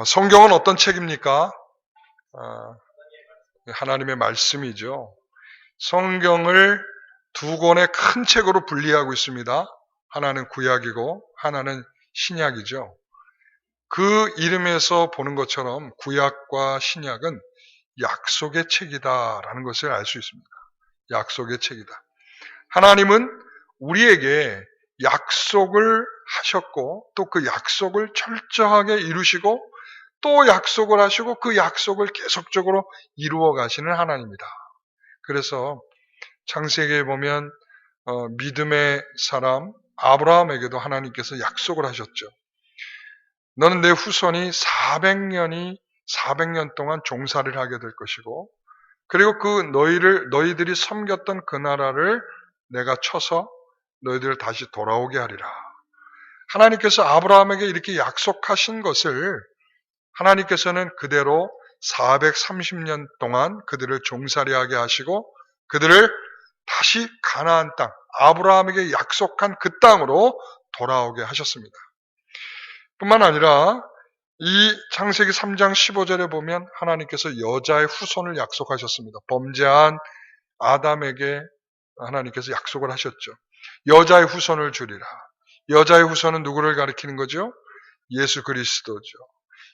성경은 어떤 책입니까? 하나님의 말씀이죠. 성경을 두 권의 큰 책으로 분리하고 있습니다. 하나는 구약이고 하나는 신약이죠. 그 이름에서 보는 것처럼 구약과 신약은 약속의 책이다라는 것을 알 수 있습니다. 약속의 책이다. 하나님은 우리에게 약속을 하셨고 또 그 약속을 철저하게 이루시고 또 약속을 하시고 그 약속을 계속적으로 이루어 가시는 하나님입니다. 그래서 창세기에 보면 믿음의 사람 아브라함에게도 하나님께서 약속을 하셨죠. 너는 내 후손이 400년 동안 종살이를 하게 될 것이고 그리고 그 너희들이 섬겼던 그 나라를 내가 쳐서 너희들을 다시 돌아오게 하리라. 하나님께서 아브라함에게 이렇게 약속하신 것을 하나님께서는 그대로 430년 동안 그들을 종살이하게 하시고 그들을 다시 가나안 땅, 아브라함에게 약속한 그 땅으로 돌아오게 하셨습니다. 뿐만 아니라 이 창세기 3장 15절에 보면 하나님께서 여자의 후손을 약속하셨습니다. 범죄한 아담에게 하나님께서 약속을 하셨죠. 여자의 후손을 주리라. 여자의 후손은 누구를 가리키는 거죠? 예수 그리스도죠.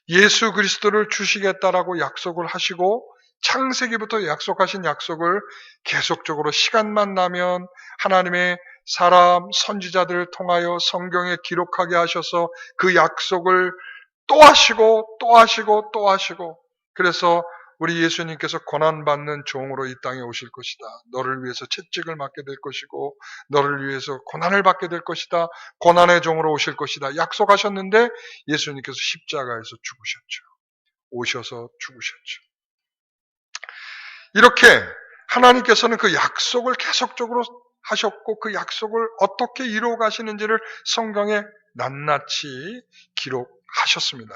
예수 그리스도를 주시겠다라고 약속을 하시고 창세기부터 약속하신 약속을 계속적으로 시간만 나면 하나님의 사람 선지자들을 통하여 성경에 기록하게 하셔서 그 약속을 또 하시고 또 하시고 또 하시고 그래서 우리 예수님께서 고난받는 종으로 이 땅에 오실 것이다. 너를 위해서 채찍을 맞게 될 것이고 너를 위해서 고난을 받게 될 것이다. 고난의 종으로 오실 것이다. 약속하셨는데 예수님께서 십자가에서 죽으셨죠. 오셔서 죽으셨죠. 이렇게 하나님께서는 그 약속을 계속적으로 하셨고 그 약속을 어떻게 이루어 가시는지를 성경에 낱낱이 기록하셨습니다.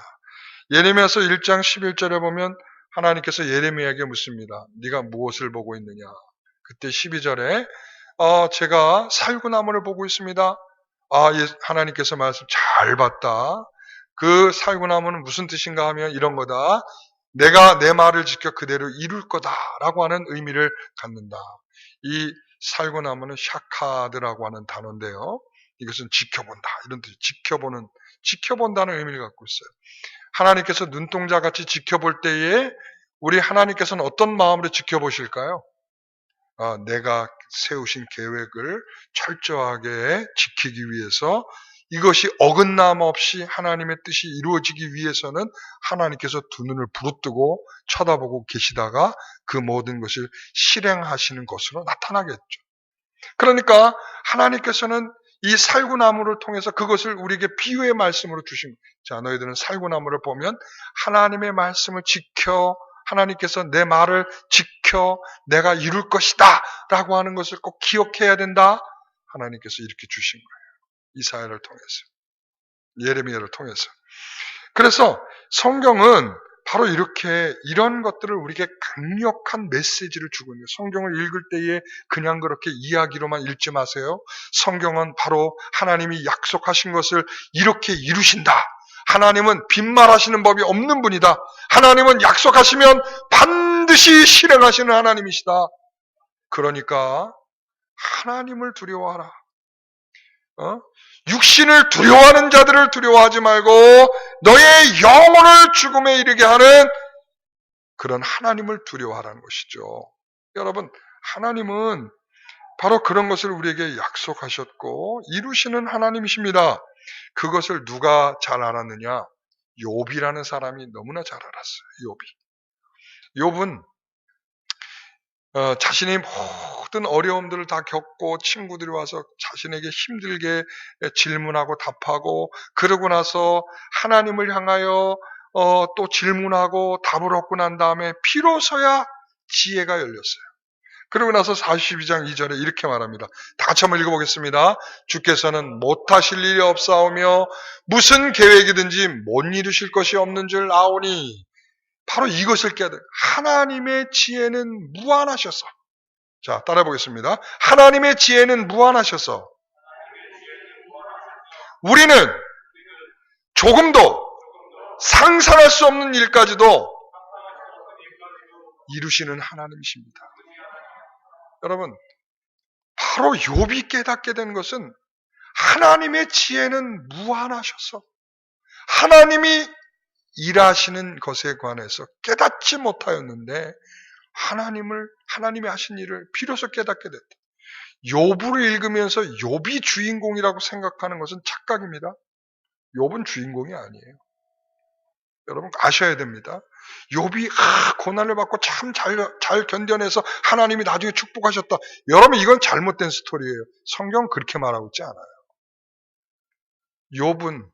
예레미야서 1장 11절에 보면 하나님께서 예레미야에게 묻습니다. 네가 무엇을 보고 있느냐? 그때 12절에 제가 살구나무를 보고 있습니다. 하나님께서 말씀 잘 봤다. 그 살구나무는 무슨 뜻인가 하면 이런 거다. 내가 내 말을 지켜 그대로 이룰 거다라고 하는 의미를 갖는다. 이 살구나무는 샤카드라고 하는 단어인데요. 이것은 지켜본다. 이런 뜻, 지켜본다는 의미를 갖고 있어요. 하나님께서 눈동자같이 지켜볼 때에 우리 하나님께서는 어떤 마음으로 지켜보실까요? 내가 세우신 계획을 철저하게 지키기 위해서 이것이 어긋남 없이 하나님의 뜻이 이루어지기 위해서는 하나님께서 두 눈을 부릅뜨고 쳐다보고 계시다가 그 모든 것을 실행하시는 것으로 나타나겠죠. 그러니까 하나님께서는 이 살구나무를 통해서 그것을 우리에게 비유의 말씀으로 주신 거예요. 자, 너희들은 살구나무를 보면 하나님의 말씀을 지켜 하나님께서 내 말을 지켜 내가 이룰 것이다 라고 하는 것을 꼭 기억해야 된다. 하나님께서 이렇게 주신 거예요. 이사야를 통해서, 예레미야를 통해서. 그래서 성경은 바로 이렇게 이런 것들을 우리에게 강력한 메시지를 주고 있는 거예요. 성경을 읽을 때에 그냥 그렇게 이야기로만 읽지 마세요. 성경은 바로 하나님이 약속하신 것을 이렇게 이루신다. 하나님은 빈말하시는 법이 없는 분이다. 하나님은 약속하시면 반드시 실행하시는 하나님이시다. 그러니까 하나님을 두려워하라. 육신을 두려워하는 자들을 두려워하지 말고 너의 영혼을 죽음에 이르게 하는 그런 하나님을 두려워하라는 것이죠. 여러분, 하나님은 바로 그런 것을 우리에게 약속하셨고 이루시는 하나님이십니다. 그것을 누가 잘 알았느냐? 욥이라는 사람이 너무나 잘 알았어요. 욥은 자신이 모든 어려움들을 다 겪고 친구들이 와서 자신에게 힘들게 질문하고 답하고 그러고 나서 하나님을 향하여 또 질문하고 답을 얻고 난 다음에 비로소야 지혜가 열렸어요. 그러고 나서 42장 2절에 이렇게 말합니다. 다 같이 한번 읽어보겠습니다. 주께서는 못하실 일이 없사오며 무슨 계획이든지 못 이루실 것이 없는 줄 아오니 바로 이것을 깨야 돼요. 하나님의 지혜는 무한하셔서. 자, 따라해 보겠습니다. 하나님의 지혜는 무한하셔서 우리는 조금도 상상할 수 없는 일까지도 이루시는 하나님이십니다. 여러분, 바로 욥이 깨닫게 된 것은 하나님의 지혜는 무한하셔서 하나님이 일하시는 것에 관해서 깨닫지 못하였는데 하나님이 하신 일을 비로소 깨닫게 됐다. 욥을 읽으면서 욥이 주인공이라고 생각하는 것은 착각입니다. 욥은 주인공이 아니에요. 여러분 아셔야 됩니다. 욥이 고난을 받고 참 잘 견뎌내서 하나님이 나중에 축복하셨다. 여러분 이건 잘못된 스토리예요. 성경은 그렇게 말하고 있지 않아요. 욥은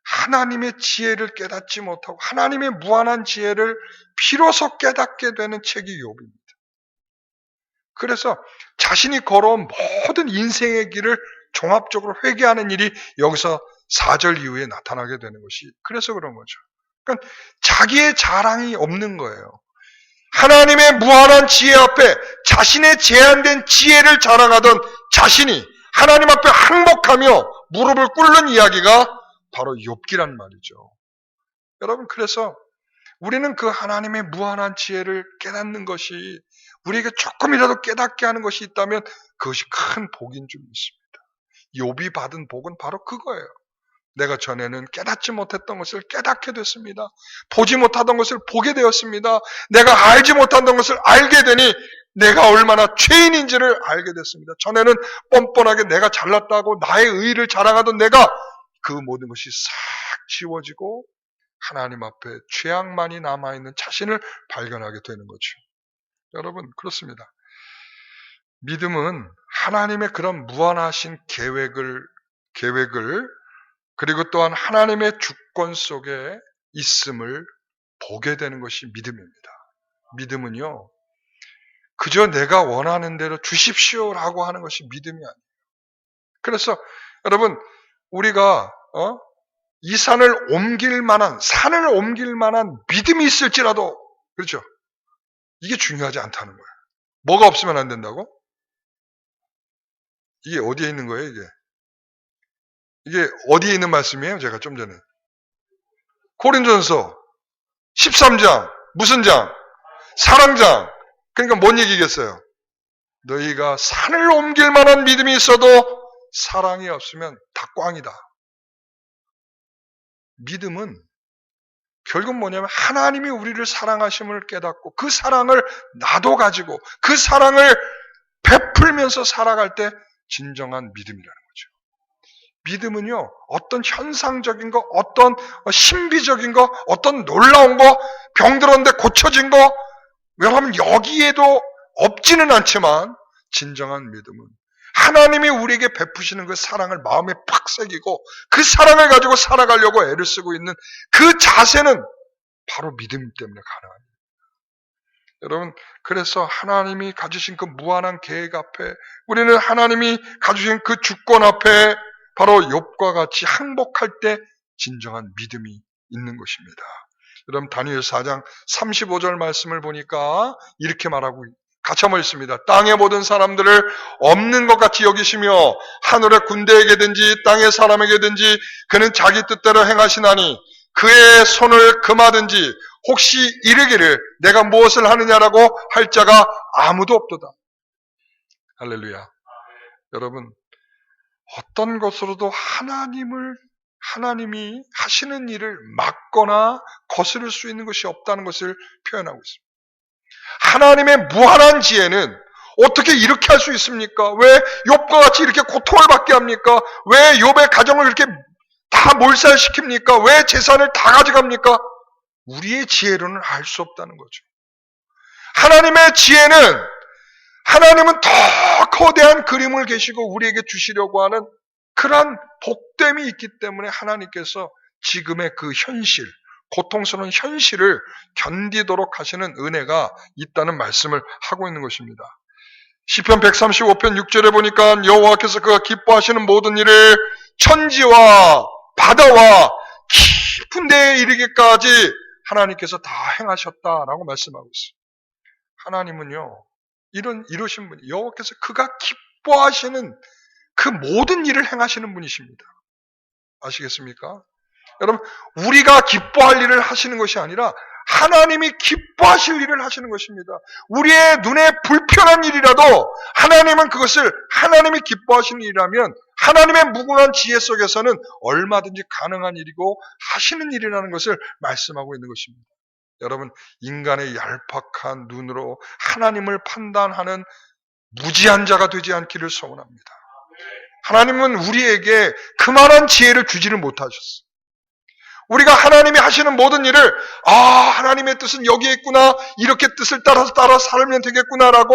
하나님의 지혜를 깨닫지 못하고 하나님의 무한한 지혜를 비로소 깨닫게 되는 책이 욥입니다. 그래서 자신이 걸어온 모든 인생의 길을 종합적으로 회개하는 일이 여기서 4절 이후에 나타나게 되는 것이 그래서 그런 거죠. 그러니까 자기의 자랑이 없는 거예요. 하나님의 무한한 지혜 앞에 자신의 제한된 지혜를 자랑하던 자신이 하나님 앞에 항복하며 무릎을 꿇는 이야기가 바로 욥기란 말이죠. 여러분 그래서 우리는 그 하나님의 무한한 지혜를 깨닫는 것이 우리에게 조금이라도 깨닫게 하는 것이 있다면 그것이 큰 복인 줄 믿습니다. 욥이 받은 복은 바로 그거예요. 내가 전에는 깨닫지 못했던 것을 깨닫게 됐습니다. 보지 못하던 것을 보게 되었습니다. 내가 알지 못하던 것을 알게 되니 내가 얼마나 죄인인지를 알게 됐습니다. 전에는 뻔뻔하게 내가 잘났다고 나의 의의를 자랑하던 내가 그 모든 것이 싹 지워지고 하나님 앞에 죄악만이 남아있는 자신을 발견하게 되는 거죠. 여러분 그렇습니다. 믿음은 하나님의 그런 무한하신 계획을 그리고 또한 하나님의 주권 속에 있음을 보게 되는 것이 믿음입니다. 믿음은요, 그저 내가 원하는 대로 주십시오라고 하는 것이 믿음이 아니에요. 그래서 여러분 우리가 이 산을 옮길 만한 믿음이 있을지라도 그렇죠. 이게 중요하지 않다는 거예요. 뭐가 없으면 안 된다고? 이게 어디에 있는 거예요, 이게? 이게 어디에 있는 말씀이에요? 제가 좀 전에. 고린도전서 13장. 무슨 장? 사랑장. 그러니까 뭔 얘기겠어요? 너희가 산을 옮길 만한 믿음이 있어도 사랑이 없으면 다 꽝이다. 믿음은 결국 뭐냐면 하나님이 우리를 사랑하심을 깨닫고 그 사랑을 나도 가지고 그 사랑을 베풀면서 살아갈 때 진정한 믿음이라는 거죠. 믿음은요, 어떤 현상적인 거, 어떤 신비적인 거, 어떤 놀라운 거, 병들었는데 고쳐진 거, 여러분 여기에도 없지는 않지만 진정한 믿음은 하나님이 우리에게 베푸시는 그 사랑을 마음에 팍 새기고 그 사랑을 가지고 살아가려고 애를 쓰고 있는 그 자세는 바로 믿음 때문에 가능합니다. 여러분 그래서 하나님이 가지신 그 무한한 계획 앞에 우리는 하나님이 가지신 그 주권 앞에 바로 욥과 같이 항복할 때 진정한 믿음이 있는 것입니다. 여러분 다니엘 4장 35절 말씀을 보니까 이렇게 말하고 같이 한번 읽습니다. 땅의 모든 사람들을 없는 것 같이 여기시며 하늘의 군대에게든지 땅의 사람에게든지 그는 자기 뜻대로 행하시나니 그의 손을 금하든지 혹시 이르기를 내가 무엇을 하느냐라고 할 자가 아무도 없도다. 할렐루야. 여러분 어떤 것으로도 하나님이 하시는 일을 막거나 거스를 수 있는 것이 없다는 것을 표현하고 있습니다. 하나님의 무한한 지혜는 어떻게 이렇게 할 수 있습니까? 왜 욥과 같이 이렇게 고통을 받게 합니까? 왜 욥의 가정을 이렇게 다 몰살시킵니까? 왜 재산을 다 가져갑니까? 우리의 지혜로는 알 수 없다는 거죠. 하나님의 지혜는 하나님은 더 거대한 그림을 계시고 우리에게 주시려고 하는 그러한 복됨이 있기 때문에 하나님께서 지금의 그 현실, 고통스러운 현실을 견디도록 하시는 은혜가 있다는 말씀을 하고 있는 것입니다. 시편 135편 6절에 보니까 여호와께서 그가 기뻐하시는 모든 일을 천지와 바다와 깊은 데에 이르기까지 하나님께서 다 행하셨다라고 말씀하고 있어요. 하나님은요, 이러신 분이 여호와께서 그가 기뻐하시는 그 모든 일을 행하시는 분이십니다. 아시겠습니까? 여러분, 우리가 기뻐할 일을 하시는 것이 아니라 하나님이 기뻐하실 일을 하시는 것입니다. 우리의 눈에 불편한 일이라도 하나님은 그것을 하나님이 기뻐하시는 일이라면 하나님의 무궁한 지혜 속에서는 얼마든지 가능한 일이고 하시는 일이라는 것을 말씀하고 있는 것입니다. 여러분, 인간의 얄팍한 눈으로 하나님을 판단하는 무지한 자가 되지 않기를 소원합니다. 하나님은 우리에게 그만한 지혜를 주지를 못하셨어요. 우리가 하나님이 하시는 모든 일을 하나님의 뜻은 여기에 있구나, 이렇게 뜻을 따라서 살면 되겠구나라고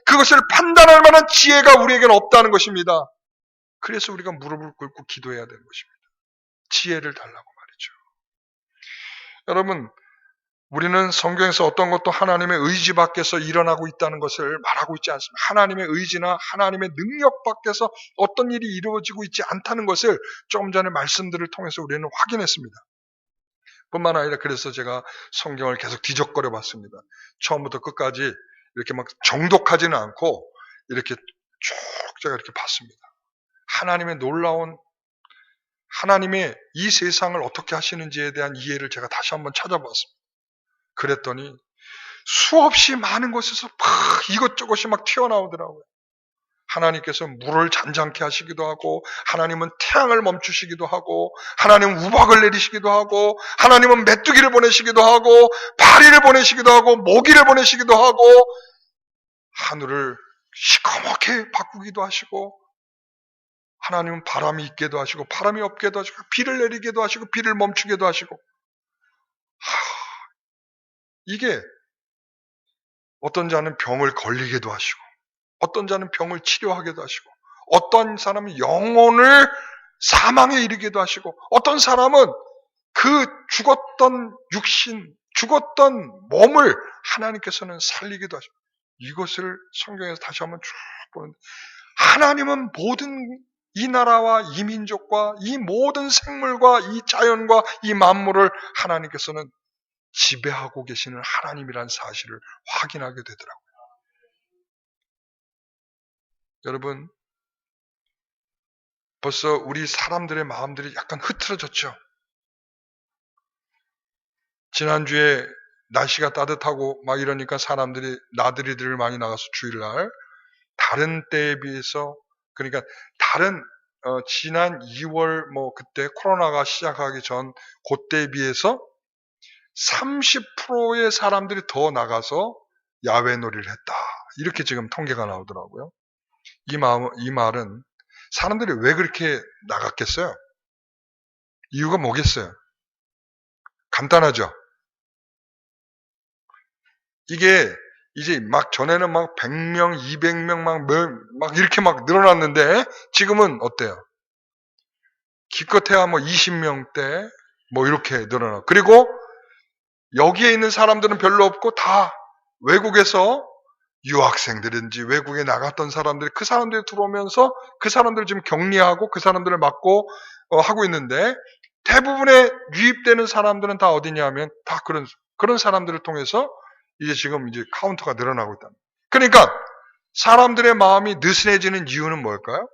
그것을 판단할 만한 지혜가 우리에게는 없다는 것입니다. 그래서 우리가 무릎을 꿇고 기도해야 되는 것입니다. 지혜를 달라고 말이죠. 여러분, 우리는 성경에서 어떤 것도 하나님의 의지 밖에서 일어나고 있다는 것을 말하고 있지 않습니다. 하나님의 의지나 하나님의 능력 밖에서 어떤 일이 이루어지고 있지 않다는 것을 조금 전에 말씀들을 통해서 우리는 확인했습니다. 뿐만 아니라 그래서 제가 성경을 계속 뒤적거려 봤습니다. 처음부터 끝까지 이렇게 막 정독하지는 않고 이렇게 쭉 제가 이렇게 봤습니다. 하나님의 놀라운, 하나님의 이 세상을 어떻게 하시는지에 대한 이해를 제가 다시 한번 찾아봤습니다. 그랬더니 수없이 많은 곳에서 막 이것저것이 막 튀어나오더라고요. 하나님께서 물을 잔잔케 하시기도 하고, 하나님은 태양을 멈추시기도 하고, 하나님은 우박을 내리시기도 하고, 하나님은 메뚜기를 보내시기도 하고, 파리를 보내시기도 하고, 모기를 보내시기도 하고, 하늘을 시커멓게 바꾸기도 하시고, 하나님은 바람이 있게도 하시고, 바람이 없게도 하시고, 비를 내리게도 하시고, 비를 멈추게도 하시고, 이게 어떤 자는 병을 걸리게도 하시고, 어떤 자는 병을 치료하게도 하시고, 어떤 사람은 영혼을 사망에 이르게도 하시고, 어떤 사람은 그 죽었던 육신, 죽었던 몸을 하나님께서는 살리기도 하시고, 이것을 성경에서 다시 한번 쭉 보는데, 하나님은 모든 이 나라와 이 민족과 이 모든 생물과 이 자연과 이 만물을 하나님께서는 지배하고 계시는 하나님이라는 사실을 확인하게 되더라고요. 여러분, 벌써 우리 사람들의 마음들이 약간 흐트러졌죠? 지난주에 날씨가 따뜻하고 막 이러니까 사람들이 나들이들을 많이 나가서 주일날 다른 때에 비해서, 그러니까 다른 지난 2월 그때 코로나가 시작하기 전 그때에 비해서 30%의 사람들이 더 나가서 야외 놀이를 했다. 이렇게 지금 통계가 나오더라고요. 이 말은 사람들이 왜 그렇게 나갔겠어요? 이유가 뭐겠어요? 간단하죠? 이게 이제 막 전에는 막 100명, 200명 막 이렇게 막 늘어났는데 지금은 어때요? 기껏해야 20명대 이렇게 늘어나. 그리고 여기에 있는 사람들은 별로 없고 다 외국에서 유학생들인지 외국에 나갔던 사람들이, 그 사람들이 들어오면서 그 사람들을 지금 격리하고 그 사람들을 막고 하고 있는데, 대부분의 유입되는 사람들은 다 어디냐면 다 그런 사람들을 통해서 지금 카운터가 늘어나고 있다. 그러니까 사람들의 마음이 느슨해지는 이유는 뭘까요?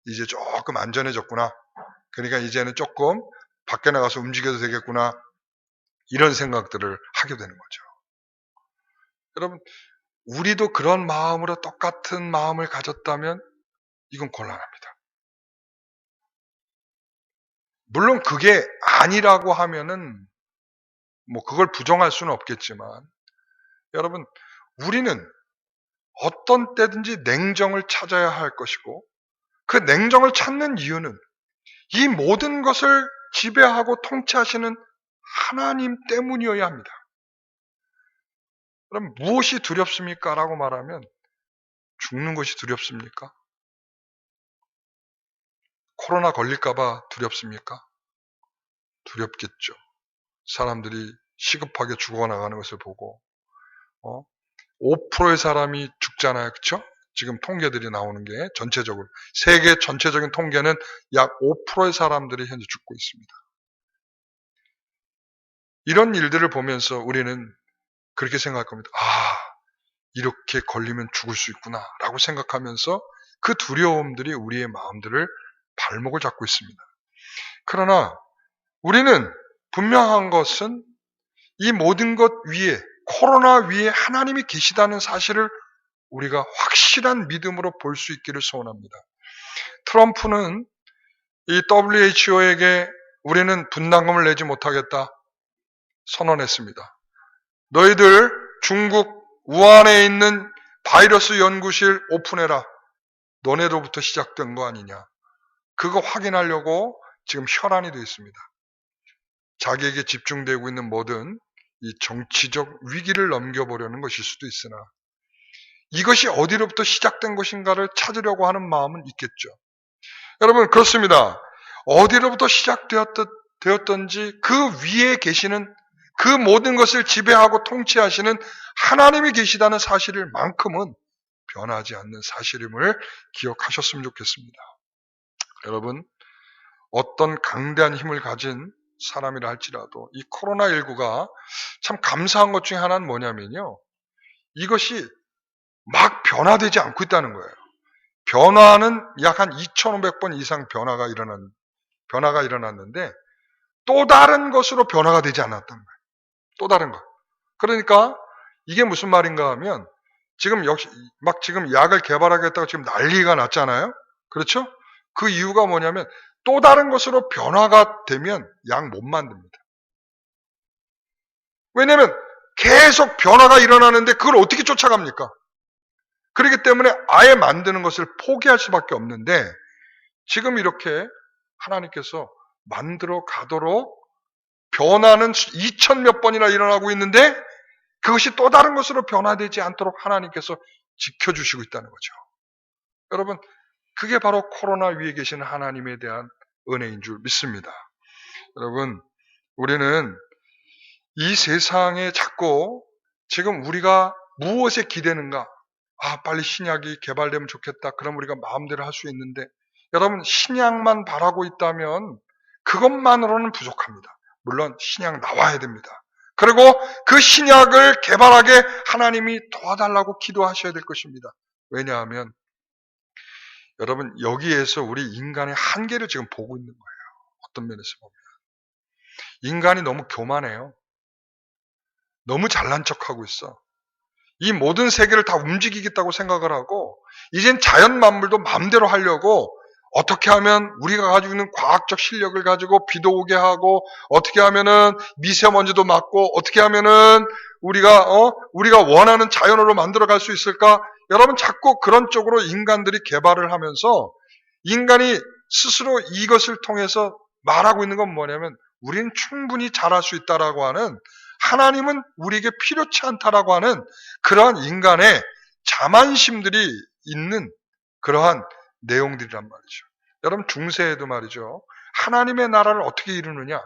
이제 조금 안전해졌구나. 그러니까 이제는 조금 밖에 나가서 움직여도 되겠구나. 이런 생각들을 하게 되는 거죠. 여러분, 우리도 그런 마음으로 똑같은 마음을 가졌다면 이건 곤란합니다. 물론 그게 아니라고 하면은 그걸 부정할 수는 없겠지만, 여러분, 우리는 어떤 때든지 냉정을 찾아야 할 것이고, 그 냉정을 찾는 이유는 이 모든 것을 지배하고 통치하시는 하나님 때문이어야 합니다. 그럼 무엇이 두렵습니까? 라고 말하면 죽는 것이 두렵습니까? 코로나 걸릴까봐 두렵습니까? 두렵겠죠. 사람들이 시급하게 죽어나가는 것을 보고 5%의 사람이 죽잖아요. 그렇죠? 지금 통계들이 나오는 게 전체적으로 세계 전체적인 통계는 약 5%의 사람들이 현재 죽고 있습니다. 이런 일들을 보면서 우리는 그렇게 생각할 겁니다. 이렇게 걸리면 죽을 수 있구나 라고 생각하면서 그 두려움들이 우리의 마음들을 발목을 잡고 있습니다. 그러나 우리는 분명한 것은 이 모든 것 위에, 코로나 위에 하나님이 계시다는 사실을 우리가 확실한 믿음으로 볼 수 있기를 소원합니다. 트럼프는 이 WHO에게 우리는 분담금을 내지 못하겠다 선언했습니다. 너희들 중국 우한에 있는 바이러스 연구실 오픈해라. 너네로부터 시작된 거 아니냐. 그거 확인하려고 지금 혈안이 되어 있습니다. 자기에게 집중되고 있는 모든 이 정치적 위기를 넘겨보려는 것일 수도 있으나 이것이 어디로부터 시작된 것인가를 찾으려고 하는 마음은 있겠죠. 여러분 그렇습니다. 어디로부터 시작되었던지 그 위에 계시는 그 모든 것을 지배하고 통치하시는 하나님이 계시다는 사실만큼은 변하지 않는 사실임을 기억하셨으면 좋겠습니다. 여러분 어떤 강대한 힘을 가진 사람이라 할지라도 이 코로나19가 참 감사한 것 중에 하나는 뭐냐면요. 이것이 막 변화되지 않고 있다는 거예요. 변화는 약 한 2,500번 이상 변화가 일어났는데 또 다른 것으로 변화가 되지 않았다는 거예요. 또 다른 것. 그러니까 이게 무슨 말인가 하면 지금 지금 약을 개발하겠다고 지금 난리가 났잖아요. 그렇죠? 그 이유가 뭐냐면 또 다른 것으로 변화가 되면 약 못 만듭니다. 왜냐하면 계속 변화가 일어나는데 그걸 어떻게 쫓아갑니까? 그렇기 때문에 아예 만드는 것을 포기할 수밖에 없는데 지금 이렇게 하나님께서 만들어 가도록 변화는 2,000몇 번이나 일어나고 있는데 그것이 또 다른 것으로 변화되지 않도록 하나님께서 지켜주시고 있다는 거죠. 여러분 그게 바로 코로나 위에 계시는 하나님에 대한 은혜인 줄 믿습니다. 여러분 우리는 이 세상에 자꾸 지금 우리가 무엇에 기대는가? 빨리 신약이 개발되면 좋겠다. 그럼 우리가 마음대로 할 수 있는데 여러분 신약만 바라고 있다면 그것만으로는 부족합니다. 물론 신약 나와야 됩니다. 그리고 그 신약을 개발하게 하나님이 도와달라고 기도하셔야 될 것입니다. 왜냐하면 여러분 여기에서 우리 인간의 한계를 지금 보고 있는 거예요. 어떤 면에서 보면 인간이 너무 교만해요. 너무 잘난 척하고 있어. 이 모든 세계를 다 움직이겠다고 생각을 하고 이젠 자연 만물도 마음대로 하려고 어떻게 하면 우리가 가지고 있는 과학적 실력을 가지고 비도 오게 하고 어떻게 하면은 미세먼지도 막고 어떻게 하면은 우리가 원하는 자연으로 만들어 갈 수 있을까? 여러분 자꾸 그런 쪽으로 인간들이 개발을 하면서 인간이 스스로 이것을 통해서 말하고 있는 건 뭐냐면 우리는 충분히 잘할 수 있다라고 하는 하나님은 우리에게 필요치 않다라고 하는 그러한 인간의 자만심들이 있는 그러한 내용들이란 말이죠. 여러분 중세에도 말이죠. 하나님의 나라를 어떻게 이루느냐?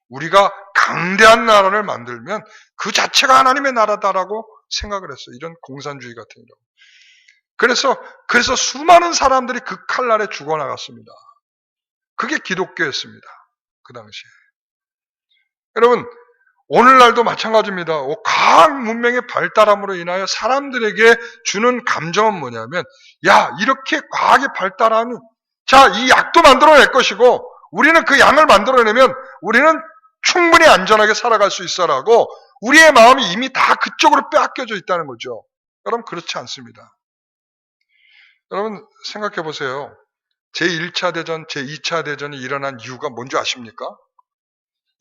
우리가 강대한 나라를 만들면 그 자체가 하나님의 나라다라고 생각을 했어요. 이런 공산주의 같은 경우. 그래서 수많은 사람들이 그 칼날에 죽어나갔습니다. 그게 기독교였습니다. 그 당시에. 여러분 오늘날도 마찬가지입니다. 과학 문명의 발달함으로 인하여 사람들에게 주는 감정은 뭐냐면 이렇게 과학이 발달하면 이 약도 만들어낼 것이고 우리는 그 약을 만들어내면 우리는 충분히 안전하게 살아갈 수 있어라고 우리의 마음이 이미 다 그쪽으로 빼앗겨져 있다는 거죠. 여러분 그렇지 않습니다. 여러분 생각해 보세요. 제1차 대전, 제2차 대전이 일어난 이유가 뭔지 아십니까?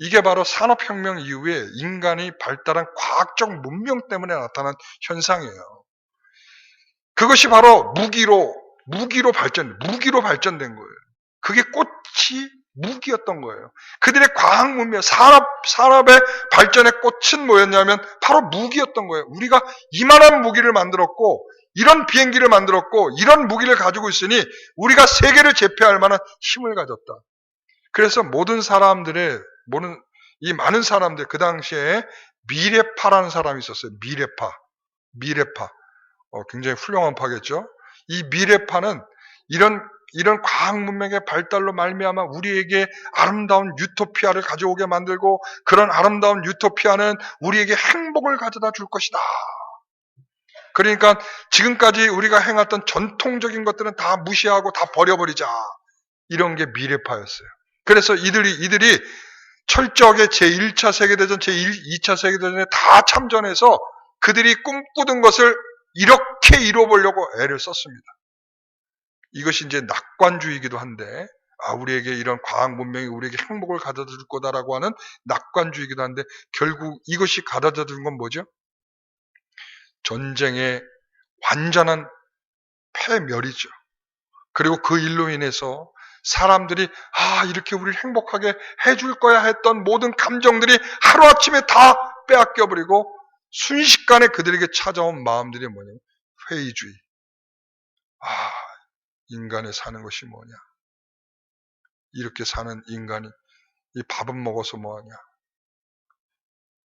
이게 바로 산업혁명 이후에 인간이 발달한 과학적 문명 때문에 나타난 현상이에요. 그것이 바로 무기로 발전된 거예요. 그게 꽃이 무기였던 거예요. 그들의 과학 문명, 산업의 발전의 꽃은 뭐였냐면 바로 무기였던 거예요. 우리가 이만한 무기를 만들었고 이런 비행기를 만들었고 이런 무기를 가지고 있으니 우리가 세계를 제패할 만한 힘을 가졌다. 그래서 이 많은 사람들 그 당시에 미래파라는 사람이 있었어요. 미래파. 굉장히 훌륭한 파겠죠. 이 미래파는 이런 과학 문명의 발달로 말미암아 우리에게 아름다운 유토피아를 가져오게 만들고 그런 아름다운 유토피아는 우리에게 행복을 가져다 줄 것이다. 그러니까 지금까지 우리가 행했던 전통적인 것들은 다 무시하고 다 버려버리자. 이런 게 미래파였어요. 그래서 이들이 철저하게 제1차 세계대전, 제2차 세계대전에 다 참전해서 그들이 꿈꾸던 것을 이렇게 이뤄보려고 애를 썼습니다. 이것이 이제 낙관주의이기도 한데, 우리에게 이런 과학 문명이 우리에게 행복을 가져다 줄 거다라고 하는 낙관주의이기도 한데, 결국 이것이 가져다 준 건 뭐죠? 전쟁의 완전한 패멸이죠. 그리고 그 일로 인해서 사람들이 이렇게 우리를 행복하게 해줄 거야 했던 모든 감정들이 하루아침에 다 빼앗겨버리고 순식간에 그들에게 찾아온 마음들이 뭐냐면 회의주의. 인간의 사는 것이 뭐냐. 이렇게 사는 인간이 이 밥은 먹어서 뭐하냐.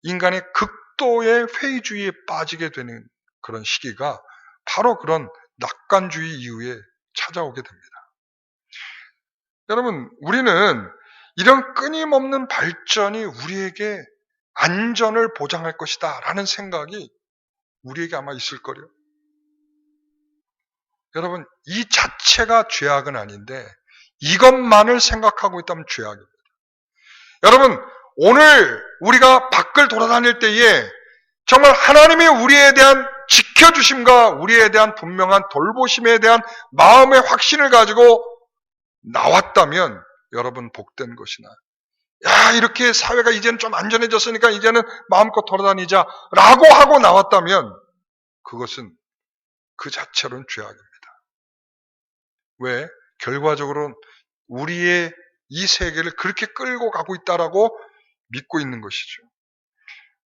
인간의 극도의 회의주의에 빠지게 되는 그런 시기가 바로 그런 낙관주의 이후에 찾아오게 됩니다. 여러분, 우리는 이런 끊임없는 발전이 우리에게 안전을 보장할 것이다 라는 생각이 우리에게 아마 있을 거예요. 여러분, 이 자체가 죄악은 아닌데 이것만을 생각하고 있다면 죄악입니다. 여러분, 오늘 우리가 밖을 돌아다닐 때에 정말 하나님이 우리에 대한 지켜주심과 우리에 대한 분명한 돌보심에 대한 마음의 확신을 가지고 나왔다면 여러분 복된 것이나 이렇게 사회가 이제는 좀 안전해졌으니까 이제는 마음껏 돌아다니자 라고 하고 나왔다면 그것은 그 자체로는 죄악입니다. 왜? 결과적으로는 우리의 이 세계를 그렇게 끌고 가고 있다라고 믿고 있는 것이죠.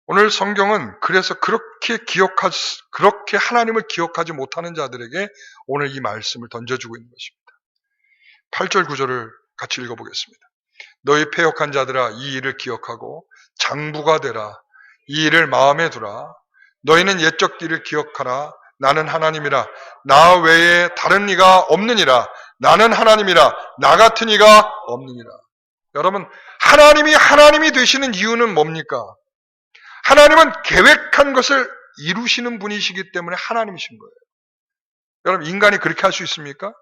오늘 성경은 그래서 그렇게 하나님을 기억하지 못하는 자들에게 오늘 이 말씀을 던져주고 있는 것입니다. 8절 9절을 같이 읽어보겠습니다. 너희 패역한 자들아 이 일을 기억하고 장부가 되라. 이 일을 마음에 두라. 너희는 옛적 일을 기억하라. 나는 하나님이라. 나 외에 다른 이가 없느니라. 나는 하나님이라. 나 같은 이가 없느니라. 여러분, 하나님이 되시는 이유는 뭡니까? 하나님은 계획한 것을 이루시는 분이시기 때문에 하나님이신 거예요. 여러분, 인간이 그렇게 할 수 있습니까?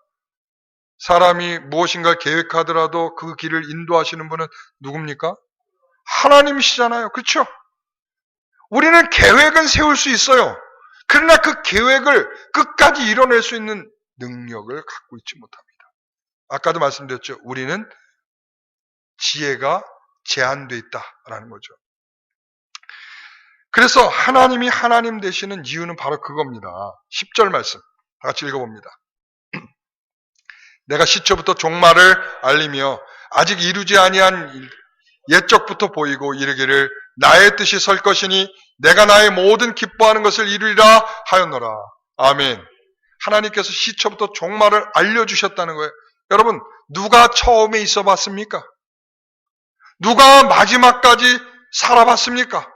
사람이 무엇인가 계획하더라도 그 길을 인도하시는 분은 누굽니까? 하나님이시잖아요. 그렇죠? 우리는 계획은 세울 수 있어요. 그러나 그 계획을 끝까지 이뤄낼 수 있는 능력을 갖고 있지 못합니다. 아까도 말씀드렸죠. 우리는 지혜가 제한되어 있다라는 거죠. 그래서 하나님이 하나님 되시는 이유는 바로 그겁니다. 10절 말씀 다 같이 읽어봅니다. 내가 시초부터 종말을 알리며 아직 이루지 아니한 옛적부터 보이고 이르기를 나의 뜻이 설 것이니 내가 나의 모든 기뻐하는 것을 이루리라 하였노라. 아멘. 하나님께서 시초부터 종말을 알려주셨다는 거예요. 여러분, 누가 처음에 있어 봤습니까? 누가 마지막까지 살아봤습니까?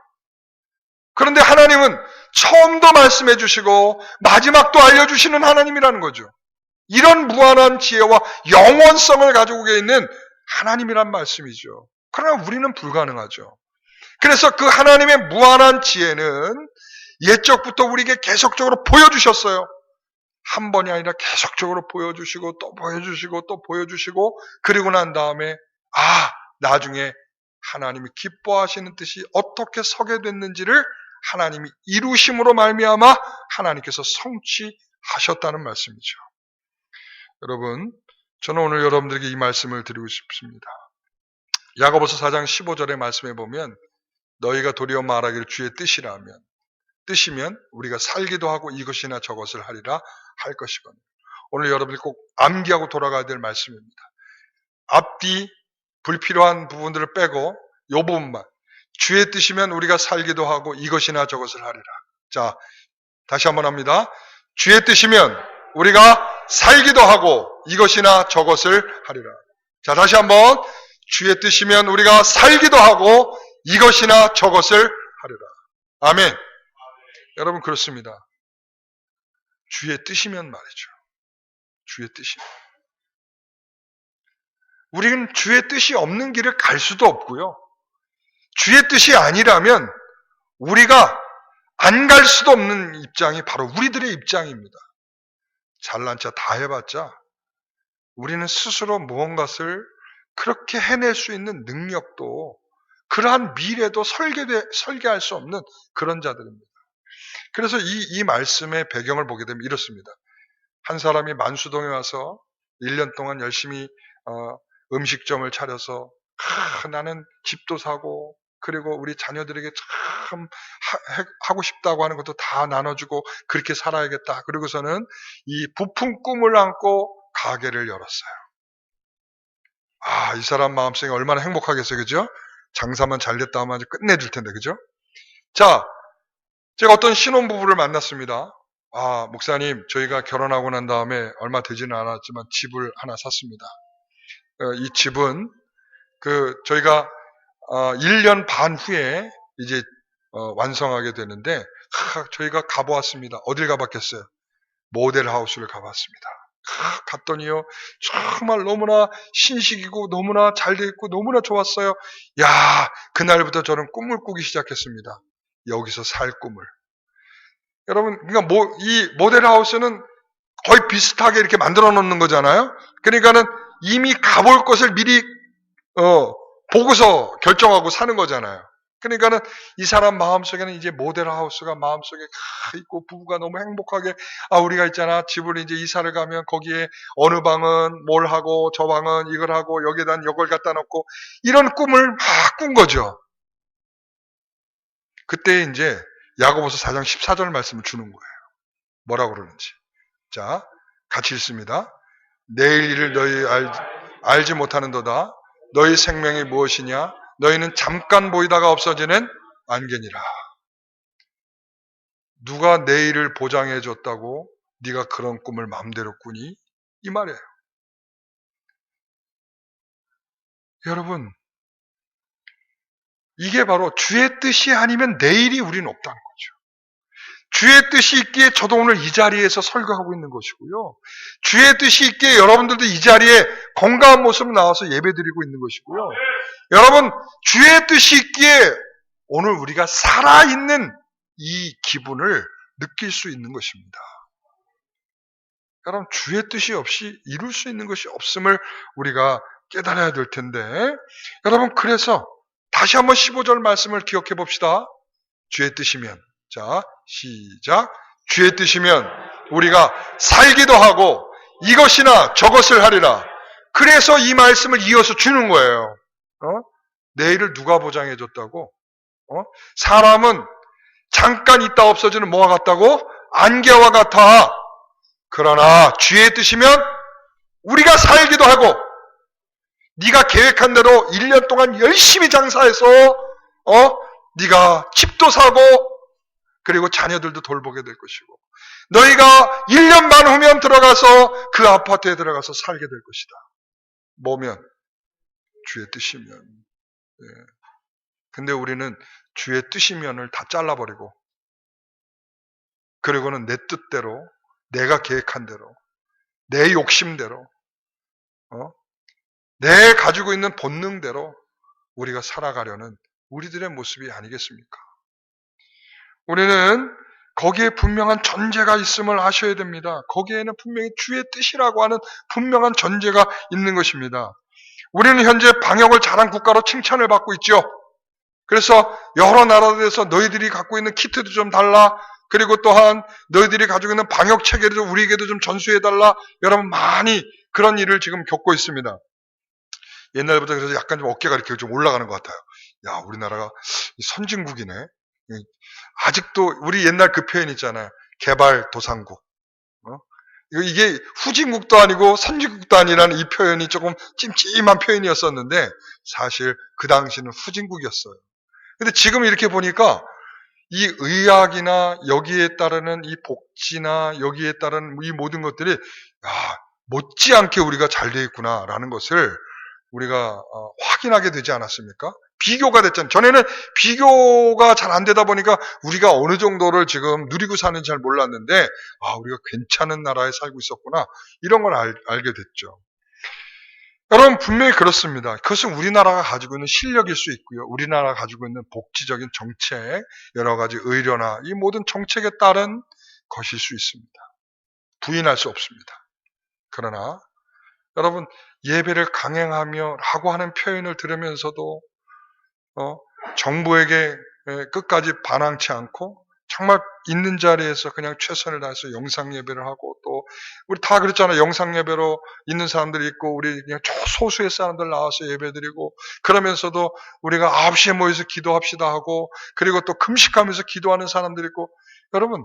그런데 하나님은 처음도 말씀해 주시고 마지막도 알려주시는 하나님이라는 거죠. 이런 무한한 지혜와 영원성을 가지고 있는 하나님이란 말씀이죠. 그러나 우리는 불가능하죠. 그래서 그 하나님의 무한한 지혜는 옛적부터 우리에게 계속적으로 보여주셨어요. 한 번이 아니라 계속적으로 보여주시고 또 보여주시고 또 보여주시고 그리고 난 다음에 나중에 하나님이 기뻐하시는 뜻이 어떻게 서게 됐는지를 하나님이 이루심으로 말미암아 하나님께서 성취하셨다는 말씀이죠. 여러분, 저는 오늘 여러분들에게 이 말씀을 드리고 싶습니다. 야고보서 4장 15절의 말씀에 보면 너희가 도리어 말하기를 주의 뜻이면 우리가 살기도 하고 이것이나 저것을 하리라 할 것이거든요. 오늘 여러분이 꼭 암기하고 돌아가야 될 말씀입니다. 앞뒤 불필요한 부분들을 빼고 이 부분만 주의 뜻이면 우리가 살기도 하고 이것이나 저것을 하리라. 자, 다시 한번 합니다. 주의 뜻이면 우리가 살기도 하고 이것이나 저것을 하리라. 자, 다시 한번 주의 뜻이면 우리가 살기도 하고 이것이나 저것을 하리라. 아멘. 여러분 그렇습니다. 주의 뜻이면 말이죠. 주의 뜻이면. 우리는 주의 뜻이 없는 길을 갈 수도 없고요. 주의 뜻이 아니라면 우리가 안 갈 수도 없는 입장이 바로 우리들의 입장입니다. 잘난 체 다 해봤자 우리는 스스로 무언가를 그렇게 해낼 수 있는 능력도 그러한 미래도 설계할 수 없는 그런 자들입니다. 그래서 이 말씀의 배경을 보게 되면 이렇습니다. 한 사람이 만수동에 와서 1년 동안 열심히 음식점을 차려서 나는 집도 사고 그리고 우리 자녀들에게 참 하고 싶다고 하는 것도 다 나눠주고 그렇게 살아야겠다. 그리고서는 이 부푼 꿈을 안고 가게를 열었어요. 이 사람 마음속에 얼마나 행복하겠어요. 그죠? 장사만 잘 됐다 하면 끝내줄 텐데. 그죠? 자, 제가 어떤 신혼부부를 만났습니다. 목사님, 저희가 결혼하고 난 다음에 얼마 되지는 않았지만 집을 하나 샀습니다. 이 집은 저희가 1년 반 후에 이제 완성하게 되는데 저희가 가보았습니다. 어딜 가봤겠어요? 모델하우스를 가봤습니다. 갔더니요 정말 너무나 신식이고 너무나 잘 돼 있고 너무나 좋았어요. 그날부터 저는 꿈을 꾸기 시작했습니다. 여기서 살 꿈을. 여러분, 그러니까 이 모델하우스는 거의 비슷하게 이렇게 만들어 놓는 거잖아요. 그러니까는 이미 가볼 것을 미리 보고서 결정하고 사는 거잖아요. 그러니까는 이 사람 마음속에는 이제 모델하우스가 마음속에 있고 부부가 너무 행복하게 우리가 있잖아 집을 이제 이사를 가면 거기에 어느 방은 뭘 하고 저 방은 이걸 하고 여기에다 이걸 갖다 놓고 이런 꿈을 막 꾼 거죠. 그때 이제 야고보서 4장 14절 말씀을 주는 거예요. 뭐라고 그러는지. 자, 같이 읽습니다. 내일 일을 너희 알지 못하는도다. 너희 생명이 무엇이냐? 너희는 잠깐 보이다가 없어지는 안개니라. 누가 내일을 보장해 줬다고 네가 그런 꿈을 마음대로 꾸니? 이 말이에요. 여러분, 이게 바로 주의 뜻이 아니면 내일이 우리는 없다는 거죠. 주의 뜻이 있기에 저도 오늘 이 자리에서 설교하고 있는 것이고요. 주의 뜻이 있기에 여러분들도 이 자리에 건강한 모습으로 나와서 예배드리고 있는 것이고요. 여러분, 주의 뜻이 있기에 오늘 우리가 살아있는 이 기분을 느낄 수 있는 것입니다. 여러분, 주의 뜻이 없이 이룰 수 있는 것이 없음을 우리가 깨달아야 될 텐데, 여러분, 그래서 다시 한번 15절 말씀을 기억해 봅시다. 주의 뜻이면, 자, 시작. 주의 뜻이면 우리가 살기도 하고 이것이나 저것을 하리라. 그래서 이 말씀을 이어서 주는 거예요. 내일을 누가 보장해 줬다고? 사람은 잠깐 있다 없어지는 뭐와 같다고? 안개와 같아. 그러나 주의 뜻이면 우리가 살기도 하고 네가 계획한 대로 1년 동안 열심히 장사해서 네가 집도 사고 그리고 자녀들도 돌보게 될 것이고 너희가 1년 반 후면 들어가서 그 아파트에 들어가서 살게 될 것이다. 뭐면? 주의 뜻이면. 근데 우리는 주의 뜻이면을 다 잘라버리고 그리고는 내 뜻대로 내가 계획한 대로 내 욕심대로 내 가지고 있는 본능대로 우리가 살아가려는 우리들의 모습이 아니겠습니까? 우리는 거기에 분명한 전제가 있음을 아셔야 됩니다. 거기에는 분명히 주의 뜻이라고 하는 분명한 전제가 있는 것입니다. 우리는 현재 방역을 잘한 국가로 칭찬을 받고 있죠. 그래서 여러 나라들에서 너희들이 갖고 있는 키트도 좀 달라. 그리고 또한 너희들이 가지고 있는 방역 체계를 우리에게도 좀 전수해달라. 여러분 많이 그런 일을 지금 겪고 있습니다. 옛날부터 그래서 약간 좀 어깨가 이렇게 좀 올라가는 것 같아요. 우리나라가 선진국이네. 아직도 우리 옛날 그 표현 있잖아요. 개발도상국. 이게 후진국도 아니고 선진국도 아니라는 이 표현이 조금 찜찜한 표현이었었는데 사실 그 당시는 후진국이었어요. 근데 지금 이렇게 보니까 이 의학이나 여기에 따르는 이 복지나 여기에 따른 이 모든 것들이 못지않게 우리가 잘 돼 있구나라는 것을 우리가 확인하게 되지 않았습니까? 비교가 됐잖아요. 전에는 비교가 잘 안 되다 보니까 우리가 어느 정도를 지금 누리고 사는지 잘 몰랐는데 우리가 괜찮은 나라에 살고 있었구나 이런 걸 알게 됐죠. 여러분 분명히 그렇습니다. 그것은 우리나라가 가지고 있는 실력일 수 있고요. 우리나라가 가지고 있는 복지적인 정책, 여러 가지 의료나 이 모든 정책에 따른 것일 수 있습니다. 부인할 수 없습니다. 그러나 여러분 예배를 강행하며 라고 하는 표현을 들으면서도 정부에게 끝까지 반항치 않고 정말 있는 자리에서 그냥 최선을 다해서 영상 예배를 하고, 또 우리 다 그랬잖아요. 영상 예배로 있는 사람들이 있고 우리 그냥 소수의 사람들 나와서 예배드리고, 그러면서도 우리가 9시에 모여서 기도합시다 하고, 그리고 또 금식하면서 기도하는 사람들이 있고. 여러분,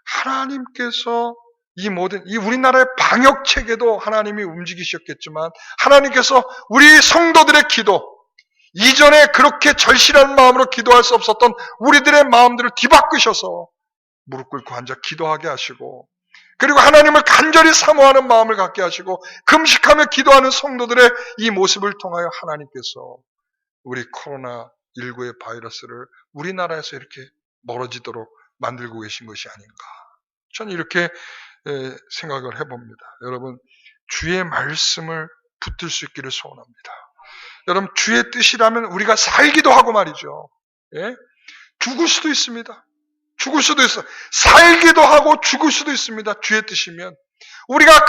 하나님께서 이 모든 이 우리나라의 방역 체계도 하나님이 움직이셨겠지만, 하나님께서 우리 성도들의 기도, 이전에 그렇게 절실한 마음으로 기도할 수 없었던 우리들의 마음들을 뒤바꾸셔서 무릎 꿇고 앉아 기도하게 하시고, 그리고 하나님을 간절히 사모하는 마음을 갖게 하시고, 금식하며 기도하는 성도들의 이 모습을 통하여 하나님께서 우리 코로나19의 바이러스를 우리나라에서 이렇게 멀어지도록 만들고 계신 것이 아닌가. 저는 이렇게 생각을 해봅니다. 여러분, 주의 말씀을 붙들 수 있기를 소원합니다. 여러분, 주의 뜻이라면 우리가 살기도 하고 말이죠. 예? 죽을 수도 있습니다. 죽을 수도 있어. 살기도 하고 죽을 수도 있습니다. 주의 뜻이면. 우리가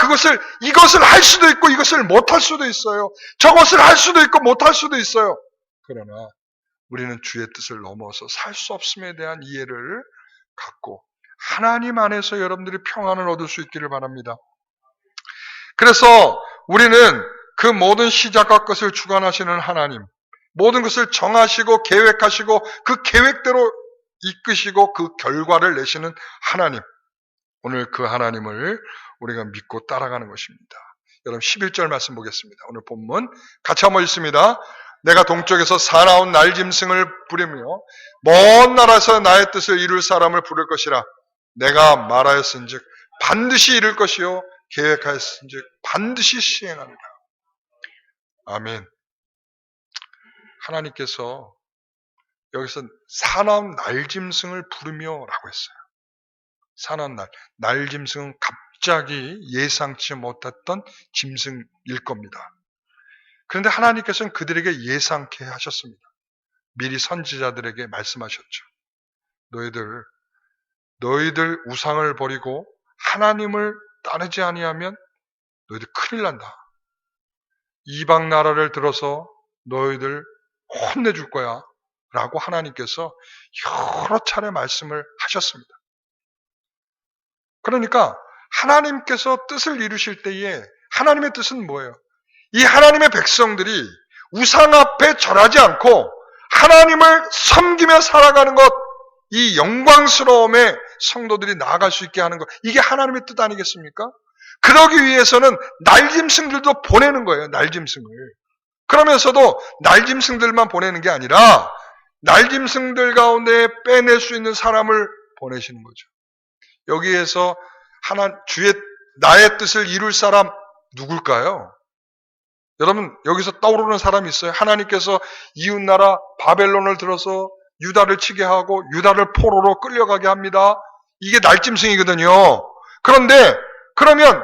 이것을 할 수도 있고 이것을 못할 수도 있어요. 저것을 할 수도 있고 못할 수도 있어요. 그러나 우리는 주의 뜻을 넘어서 살 수 없음에 대한 이해를 갖고 하나님 안에서 여러분들이 평안을 얻을 수 있기를 바랍니다. 그래서 우리는 그 모든 시작과 끝을 주관하시는 하나님, 모든 것을 정하시고 계획하시고 그 계획대로 이끄시고 그 결과를 내시는 하나님, 오늘 그 하나님을 우리가 믿고 따라가는 것입니다. 여러분, 11절 말씀 보겠습니다. 오늘 본문 같이 한번 읽습니다. 내가 동쪽에서 사나운 날짐승을 부르며 먼 나라에서 나의 뜻을 이룰 사람을 부를 것이라. 내가 말하였은즉 반드시 이룰 것이요 계획하였은즉 반드시 시행하리라. 아멘. 하나님께서 여기서 사나운 날짐승을 부르며 라고 했어요. 사나운 날짐승은 갑자기 예상치 못했던 짐승일 겁니다. 그런데 하나님께서는 그들에게 예상케 하셨습니다. 미리 선지자들에게 말씀하셨죠. 너희들 우상을 버리고 하나님을 따르지 아니하면 너희들 큰일 난다. 이방 나라를 들어서 너희들 혼내줄 거야 라고 하나님께서 여러 차례 말씀을 하셨습니다. 그러니까 하나님께서 뜻을 이루실 때에 하나님의 뜻은 뭐예요? 이 하나님의 백성들이 우상 앞에 절하지 않고 하나님을 섬기며 살아가는 것, 이 영광스러움에 성도들이 나아갈 수 있게 하는 것, 이게 하나님의 뜻 아니겠습니까? 그러기 위해서는 날짐승들도 보내는 거예요. 날짐승을. 그러면서도 날짐승들만 보내는 게 아니라 날짐승들 가운데 빼낼 수 있는 사람을 보내시는 거죠. 여기에서 나의 뜻을 이룰 사람 누굴까요? 여러분, 여기서 떠오르는 사람이 있어요. 하나님께서 이웃나라 바벨론을 들어서 유다를 치게 하고 유다를 포로로 끌려가게 합니다. 이게 날짐승이거든요. 그런데 그러면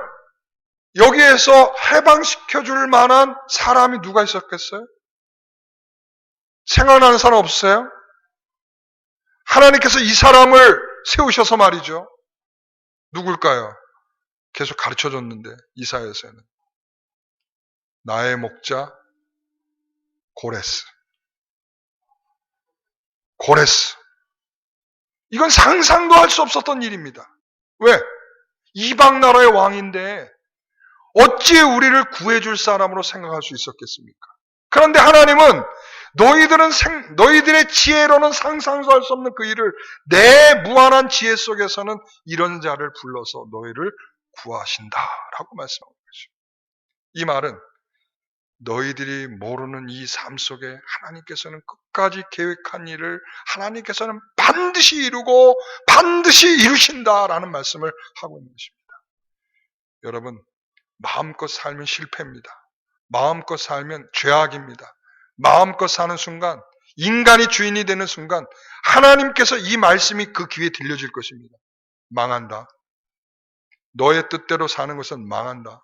여기에서 해방시켜줄 만한 사람이 누가 있었겠어요? 생각나는 사람 없어요? 하나님께서 이 사람을 세우셔서 말이죠. 누굴까요? 계속 가르쳐줬는데 이사야서에는 나의 목자 고레스. 이건 상상도 할 수 없었던 일입니다. 왜? 이방 나라의 왕인데 어찌 우리를 구해줄 사람으로 생각할 수 있었겠습니까? 그런데 하나님은 너희들의 지혜로는 상상도 할 수 없는 그 일을 내 무한한 지혜 속에서는 이런 자를 불러서 너희를 구하신다라고 말씀하고 계십니다. 이 말은 너희들이 모르는 이 삶 속에 하나님께서는 끝까지 계획한 일을 하나님께서는 반드시 이루고 반드시 이루신다라는 말씀을 하고 있는 것입니다. 여러분, 마음껏 살면 실패입니다. 마음껏 살면 죄악입니다. 마음껏 사는 순간, 인간이 주인이 되는 순간 하나님께서 이 말씀이 그 귀에 들려질 것입니다. 망한다. 너의 뜻대로 사는 것은 망한다.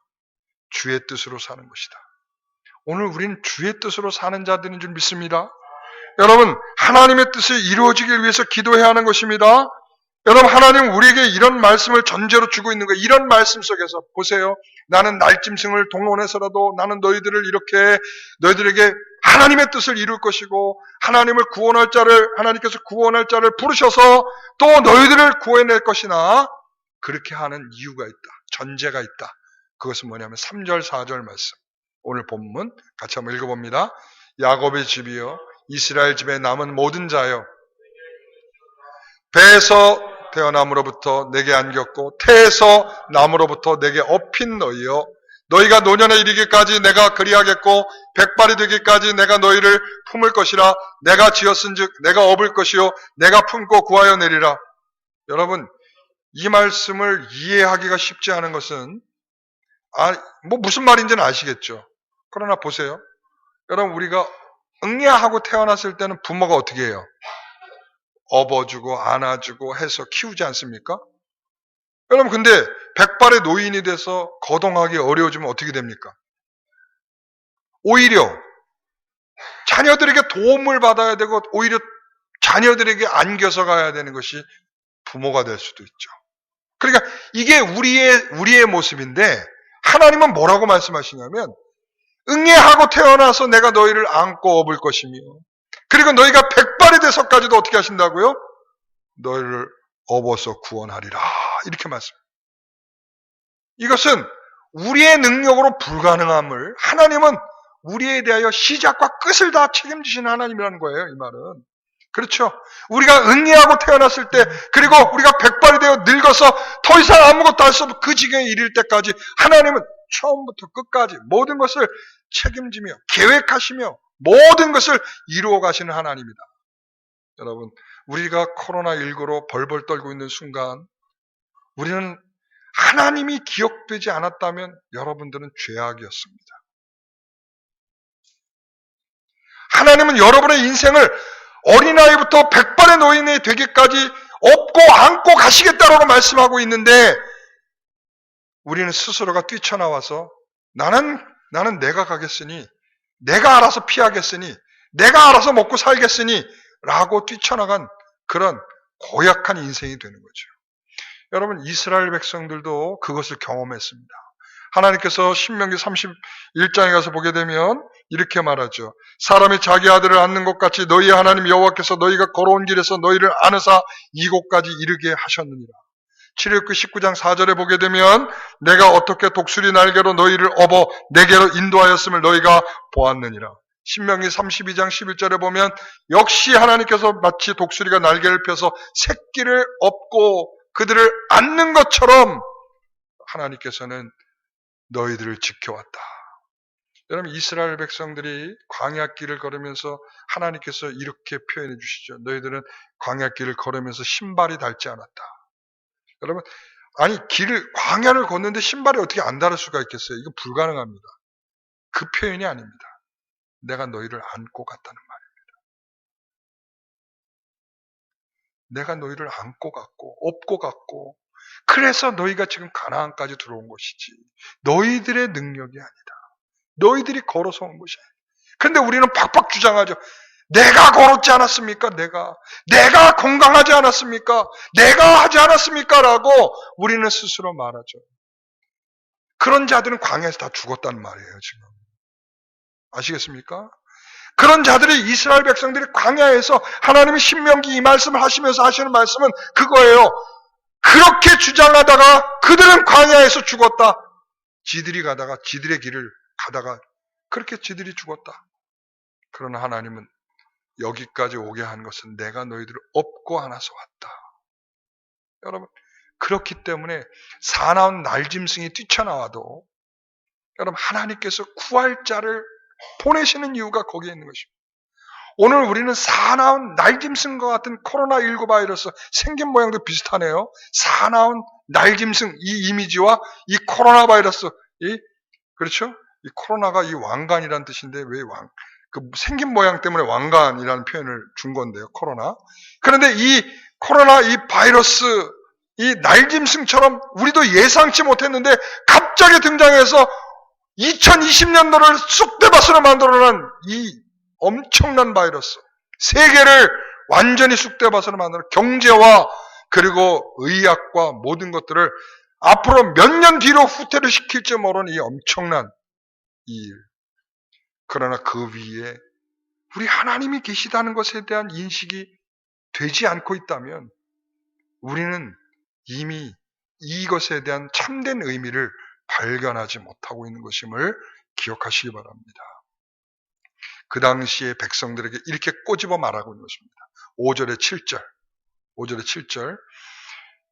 주의 뜻으로 사는 것이다. 오늘 우리는 주의 뜻으로 사는 자들인 줄 믿습니다. 여러분, 하나님의 뜻이 이루어지길 위해서 기도해야 하는 것입니다. 여러분, 하나님 우리에게 이런 말씀을 전제로 주고 있는 거예요. 이런 말씀 속에서 보세요. 나는 날짐승을 동원해서라도 나는 너희들에게 하나님의 뜻을 이룰 것이고 하나님께서 구원할 자를 부르셔서 또 너희들을 구해낼 것이나 그렇게 하는 이유가 있다. 전제가 있다. 그것은 뭐냐면 3절 4절 말씀. 오늘 본문 같이 한번 읽어봅니다. 야곱의 집이여 이스라엘 집에 남은 모든 자여 배에서 태어남으로부터 내게 안겼고 태에서 남으로부터 내게 업힌 너희여 너희가 노년에 이르기까지 내가 그리하겠고 백발이 되기까지 내가 너희를 품을 것이라 내가 지었은즉 내가 업을 것이요 내가 품고 구하여 내리라. 여러분, 이 말씀을 이해하기가 쉽지 않은 것은 무슨 말인지는 아시겠죠. 그러나 보세요. 여러분, 우리가 응애하고 태어났을 때는 부모가 어떻게 해요? 업어주고 안아주고 해서 키우지 않습니까? 여러분, 근데 백발의 노인이 돼서 거동하기 어려워지면 어떻게 됩니까? 오히려 자녀들에게 도움을 받아야 되고 오히려 자녀들에게 안겨서 가야 되는 것이 부모가 될 수도 있죠. 그러니까 이게 우리의 모습인데 하나님은 뭐라고 말씀하시냐면 응애하고 태어나서 내가 너희를 안고 업을 것이며 그리고 너희가 백발이 돼서까지도 어떻게 하신다고요? 너희를 업어서 구원하리라. 이렇게 말씀합니다. 이것은 우리의 능력으로 불가능함을 하나님은 우리에 대하여 시작과 끝을 다 책임지시는 하나님이라는 거예요. 이 말은. 그렇죠. 우리가 응애하고 태어났을 때 그리고 우리가 백발이 되어 늙어서 더 이상 아무것도 할 수 없는 그 지경에 이를 때까지 하나님은 처음부터 끝까지 모든 것을 책임지며 계획하시며 모든 것을 이루어 가시는 하나님이다. 여러분, 우리가 코로나19로 벌벌 떨고 있는 순간 우리는 하나님이 기억되지 않았다면 여러분들은 죄악이었습니다. 하나님은 여러분의 인생을 어린아이부터 백발의 노인이 되기까지 업고 안고 가시겠다라고 말씀하고 있는데 우리는 스스로가 뛰쳐나와서 나는 내가 가겠으니 내가 알아서 피하겠으니 내가 알아서 먹고 살겠으니 라고 뛰쳐나간 그런 고약한 인생이 되는 거죠. 여러분, 이스라엘 백성들도 그것을 경험했습니다. 하나님께서 신명기 31장에 가서 보게 되면 이렇게 말하죠. 사람이 자기 아들을 안는 것 같이 너희 하나님 여호와께서 너희가 걸어온 길에서 너희를 안으사 이곳까지 이르게 하셨느니라. 출애굽기 19장 4절에 보게 되면 내가 어떻게 독수리 날개로 너희를 업어 내게로 인도하였음을 너희가 보았느니라. 신명기 32장 11절에 보면 역시 하나님께서 마치 독수리가 날개를 펴서 새끼를 업고 그들을 안는 것처럼 하나님께서는 너희들을 지켜왔다. 여러분, 이스라엘 백성들이 광야길을 걸으면서 하나님께서 이렇게 표현해 주시죠. 너희들은 광야길을 걸으면서 신발이 닳지 않았다. 여러분, 광야를 걷는데 신발이 어떻게 안 닳을 수가 있겠어요? 이거 불가능합니다. 그 표현이 아닙니다. 내가 너희를 안고 갔다는 말입니다. 내가 너희를 안고 갔고 업고 갔고 그래서 너희가 지금 가나안까지 들어온 것이지 너희들의 능력이 아니다. 너희들이 걸어서 온 것이 아니다. 그런데 우리는 팍팍 주장하죠. 내가 걸었지 않았습니까? 내가 건강하지 않았습니까? 내가 하지 않았습니까? 라고 우리는 스스로 말하죠. 그런 자들은 광야에서 다 죽었단 말이에요, 지금. 아시겠습니까? 그런 자들이 이스라엘 백성들이 광야에서 하나님이 신명기 이 말씀을 하시면서 하시는 말씀은 그거예요. 그렇게 주장하다가 그들은 광야에서 죽었다. 지들의 길을 가다가 그렇게 지들이 죽었다. 그러나 하나님은 여기까지 오게 한 것은 내가 너희들을 업고 안아서 왔다. 여러분, 그렇기 때문에 사나운 날짐승이 뛰쳐나와도 여러분, 하나님께서 구할 자를 보내시는 이유가 거기에 있는 것입니다. 오늘 우리는 사나운 날짐승과 같은 코로나19 바이러스 생긴 모양도 비슷하네요. 사나운 날짐승 이 이미지와 이 코로나 바이러스 그렇죠? 이 코로나가 이 왕관이라는 뜻인데 왜 그 생긴 모양 때문에 왕관이라는 표현을 준 건데요. 코로나. 그런데 이 코로나 이 바이러스 이 날짐승처럼 우리도 예상치 못했는데 갑자기 등장해서 2020년도를 쑥대밭으로 만들어낸 이 엄청난 바이러스, 세계를 완전히 쑥대밭으로 만들어 경제와 그리고 의학과 모든 것들을 앞으로 몇 년 뒤로 후퇴를 시킬지 모르는 이 엄청난 이 일. 그러나 그 위에 우리 하나님이 계시다는 것에 대한 인식이 되지 않고 있다면 우리는 이미 이것에 대한 참된 의미를 발견하지 못하고 있는 것임을 기억하시기 바랍니다. 그 당시에 백성들에게 이렇게 꼬집어 말하고 있는 것입니다. 5절의 7절. 5절의 7절.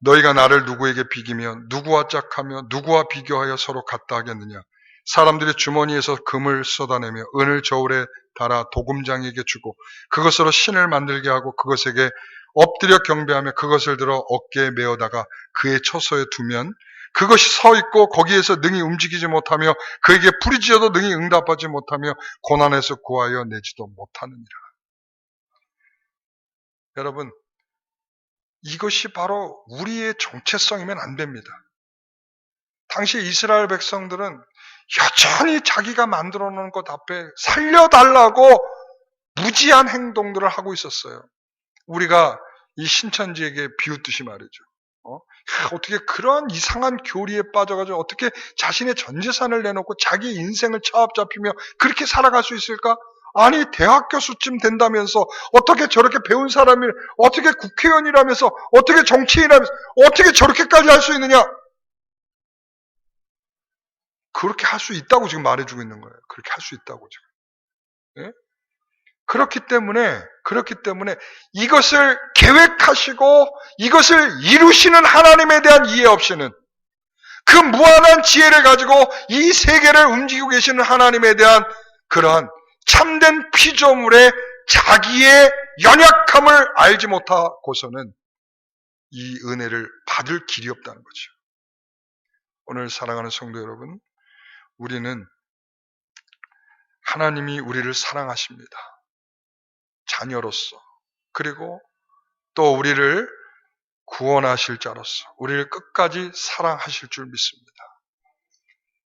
너희가 나를 누구에게 비기며 누구와 짝하며 누구와 비교하여 서로 같다 하겠느냐. 사람들이 주머니에서 금을 쏟아내며 은을 저울에 달아 도금장에게 주고 그것으로 신을 만들게 하고 그것에게 엎드려 경배하며 그것을 들어 어깨에 메어다가 그의 처소에 두면 그것이 서 있고 거기에서 능히 움직이지 못하며 그에게 부르짖어도 능히 응답하지 못하며 고난에서 구하여 내지도 못하느니라. 여러분, 이것이 바로 우리의 정체성이면 안 됩니다. 당시 이스라엘 백성들은 여전히 자기가 만들어 놓은 것 앞에 살려달라고 무지한 행동들을 하고 있었어요. 우리가 이 신천지에게 비웃듯이 말이죠. 어떻게 그런 이상한 교리에 빠져가지고 어떻게 자신의 전 재산을 내놓고 자기 인생을 차압잡히며 그렇게 살아갈 수 있을까? 아니, 대학 교수쯤 된다면서 어떻게 저렇게 배운 사람이 어떻게 국회의원이라면서 어떻게 정치인이라면서 어떻게 저렇게까지 할 수 있느냐? 그렇게 할 수 있다고 지금 말해주고 있는 거예요. 그렇게 할 수 있다고 지금. 예? 그렇기 때문에 이것을 계획하시고 이것을 이루시는 하나님에 대한 이해 없이는 그 무한한 지혜를 가지고 이 세계를 움직이고 계시는 하나님에 대한 그러한 참된 피조물의 자기의 연약함을 알지 못하고서는 이 은혜를 받을 길이 없다는 거죠. 오늘 사랑하는 성도 여러분, 우리는 하나님이 우리를 사랑하십니다. 자녀로서, 그리고 또 우리를 구원하실 자로서 우리를 끝까지 사랑하실 줄 믿습니다.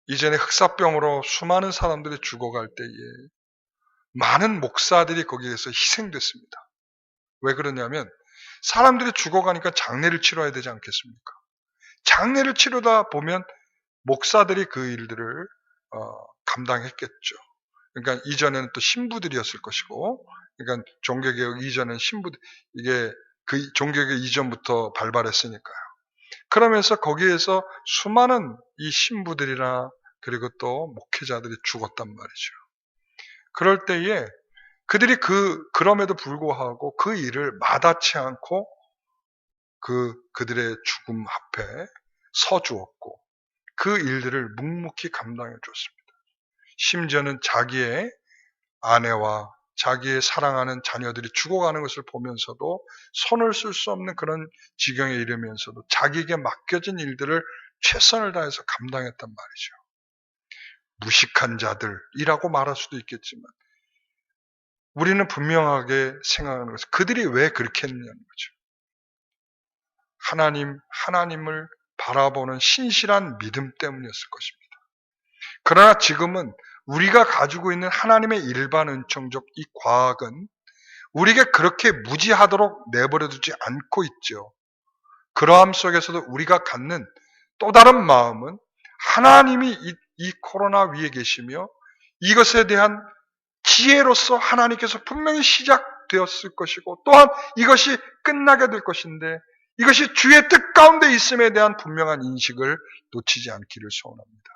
이전에 흑사병으로 수많은 사람들이 죽어갈 때에 많은 목사들이 거기에서 희생됐습니다. 왜 그러냐면 사람들이 죽어가니까 장례를 치러야 되지 않겠습니까? 장례를 치르다 보면 목사들이 그 일들을 감당했겠죠. 그러니까 이전에는 또 신부들이었을 것이고, 그러니까 종교개혁 이전엔 신부들, 이게 그 종교개혁 이전부터 발발했으니까요. 그러면서 거기에서 수많은 이 신부들이나 그리고 또 목회자들이 죽었단 말이죠. 그럴 때에 그들이 그럼에도 불구하고 그 일을 마다치 않고 그들의 죽음 앞에 서주었고 그 일들을 묵묵히 감당해 줬습니다. 심지어는 자기의 아내와 자기의 사랑하는 자녀들이 죽어가는 것을 보면서도 손을 쓸 수 없는 그런 지경에 이르면서도 자기에게 맡겨진 일들을 최선을 다해서 감당했단 말이죠. 무식한 자들이라고 말할 수도 있겠지만 우리는 분명하게 생각하는 것은 그들이 왜 그렇게 했느냐는 거죠. 하나님을 바라보는 신실한 믿음 때문이었을 것입니다. 그러나 지금은 우리가 가지고 있는 하나님의 일반 은총적 이 과학은 우리에게 그렇게 무지하도록 내버려두지 않고 있죠. 그러함 속에서도 우리가 갖는 또 다른 마음은 하나님이 이 코로나 위에 계시며 이것에 대한 지혜로서 하나님께서 분명히 시작되었을 것이고 또한 이것이 끝나게 될 것인데 이것이 주의 뜻 가운데 있음에 대한 분명한 인식을 놓치지 않기를 소원합니다.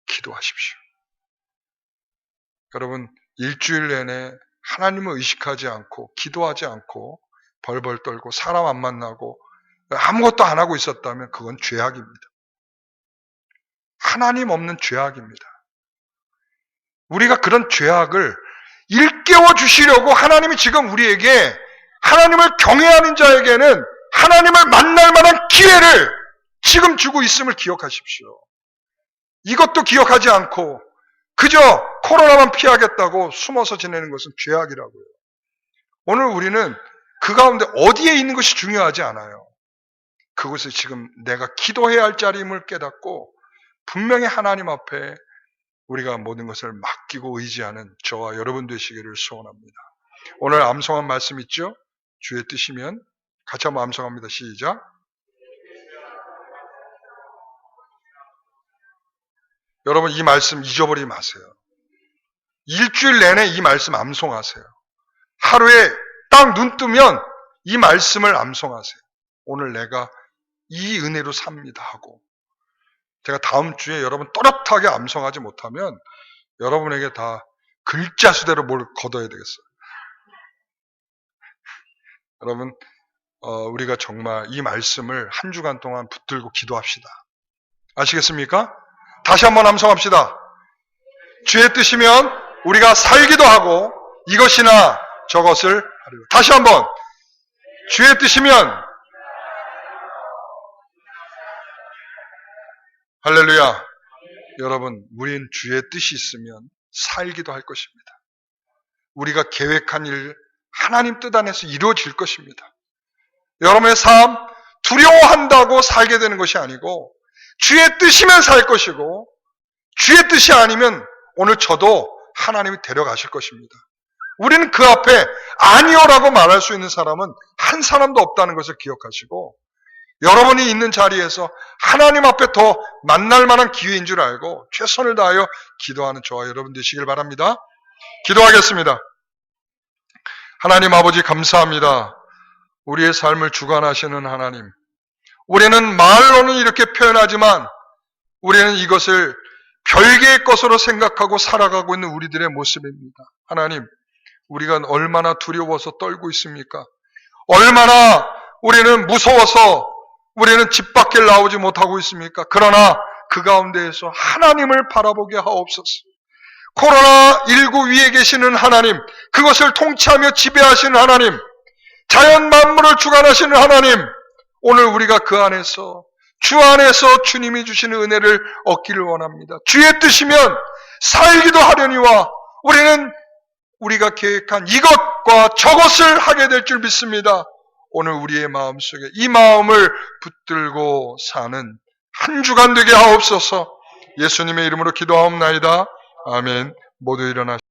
기도하십시오. 여러분, 일주일 내내 하나님을 의식하지 않고 기도하지 않고 벌벌 떨고 사람 안 만나고 아무것도 안 하고 있었다면 그건 죄악입니다. 하나님 없는 죄악입니다. 우리가 그런 죄악을 일깨워 주시려고 하나님이 지금 우리에게 하나님을 경외하는 자에게는 하나님을 만날 만한 기회를 지금 주고 있음을 기억하십시오. 이것도 기억하지 않고 그저 코로나만 피하겠다고 숨어서 지내는 것은 죄악이라고요. 오늘 우리는 그 가운데 어디에 있는 것이 중요하지 않아요. 그것을 지금 내가 기도해야 할 자리임을 깨닫고 분명히 하나님 앞에 우리가 모든 것을 맡기고 의지하는 저와 여러분 되시기를 소원합니다. 오늘 암송한 말씀 있죠? 주의 뜻이면 같이 한번 암송합니다. 시작. 여러분 이 말씀 잊어버리지 마세요. 일주일 내내 이 말씀 암송하세요. 하루에 딱 눈 뜨면 이 말씀을 암송하세요. 오늘 내가 이 은혜로 삽니다 하고. 제가 다음 주에 여러분 또렷하게 암송하지 못하면 여러분에게 다 글자 수대로 뭘 거둬야 되겠어요. 여러분 우리가 정말 이 말씀을 한 주간 동안 붙들고 기도합시다. 아시겠습니까? 다시 한번 암송합시다. 주의 뜻이면 우리가 살기도 하고 이것이나 저것을 하리라. 다시 한번 주의 뜻이면 할렐루야. 여러분 우린 주의 뜻이 있으면 살기도 할 것입니다. 우리가 계획한 일 하나님 뜻 안에서 이루어질 것입니다. 여러분의 삶 두려워한다고 살게 되는 것이 아니고 주의 뜻이면 살 것이고 주의 뜻이 아니면 오늘 저도 하나님이 데려가실 것입니다. 우리는 그 앞에 아니요라고 말할 수 있는 사람은 한 사람도 없다는 것을 기억하시고 여러분이 있는 자리에서 하나님 앞에 더 만날 만한 기회인 줄 알고 최선을 다하여 기도하는 저와 여러분 되시길 바랍니다. 기도하겠습니다. 하나님 아버지 감사합니다. 우리의 삶을 주관하시는 하나님. 우리는 말로는 이렇게 표현하지만 우리는 이것을 별개의 것으로 생각하고 살아가고 있는 우리들의 모습입니다. 하나님, 우리가 얼마나 두려워서 떨고 있습니까? 얼마나 우리는 무서워서 우리는 집 밖에 나오지 못하고 있습니까? 그러나 그 가운데에서 하나님을 바라보게 하옵소서. 코로나19 위에 계시는 하나님, 그것을 통치하며 지배하시는 하나님, 자연 만물을 주관하시는 하나님, 오늘 우리가 그 안에서 주 안에서 주님이 주시는 은혜를 얻기를 원합니다. 주의 뜻이면 살기도 하려니와 우리는 우리가 계획한 이것과 저것을 하게 될 줄 믿습니다. 오늘 우리의 마음속에 이 마음을 붙들고 사는 한 주간 되게 하옵소서. 예수님의 이름으로 기도하옵나이다. 아멘. 모두 일어나시죠.